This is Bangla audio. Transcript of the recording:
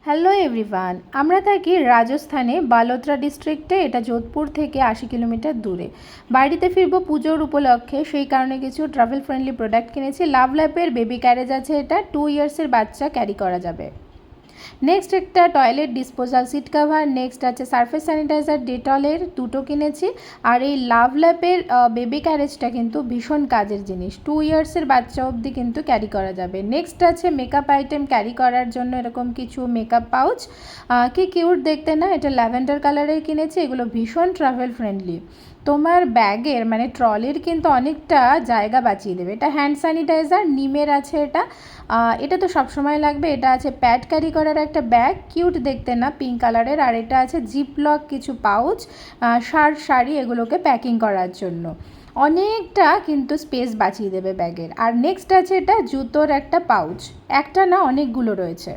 হ্যালো এভরিওয়ান, আমরা থাকি রাজস্থানে বালোত্রা ডিস্ট্রিক্টে। এটা যোধপুর থেকে 80 কিলোমিটার দূরে। বাড়িতে ফিরবো পুজোর উপলক্ষে, সেই কারণে কিছু ট্রাভেল ফ্রেন্ডলি প্রোডাক্ট কিনেছি। লাভ ল্যাপের বেবি ক্যারেজ আছে, এটা 2 ইয়ার্সের বাচ্চা ক্যারি করা যাবে। নেক্সট একটা toilet disposal seat cover, next আছে সারফেস স্যানিটাইজার ডেটলের, দুটো কিনেছি। আর এই লাভ ল্যাপের বেবি ক্যারেজটা কিন্তু ভীষণ কাজের জিনিস, 2 ইয়ার্সের বাচ্চা অবধি কিন্তু ক্যারি করা যাবে। নেক্সট আছে মেকআপ আইটেম ক্যারি করার জন্য এরকম কিছু মেকআপ পাউচ, কি কিউট দেখতে না, এটা ল্যাভেন্ডার কালারের কিনেছি। এগুলো ভীষণ ট্রাভেল ফ্রেন্ডলি, তোমার ব্যাগের মানে ট্রলির কিন্তু অনেকটা জায়গা বাঁচিয়ে দেবে। এটা হ্যান্ড স্যানিটাইজার নিমের আছে, এটা তো সবসময় লাগবে। এটা আছে প্যাড ক্যারি করার একটা ব্যাগ, কিউট দেখতে না, পিঙ্ক কালারের। আর এটা আছে জিপলক কিছু পাউচ, শার্ট শাড়ি এগুলোকে প্যাকিং করার জন্য, অনেকটা কিন্তু স্পেস বাঁচিয়ে দেবে ব্যাগের। আর নেক্সট আছে এটা জুতোর একটা পাউচ, একটা না অনেকগুলো রয়েছে।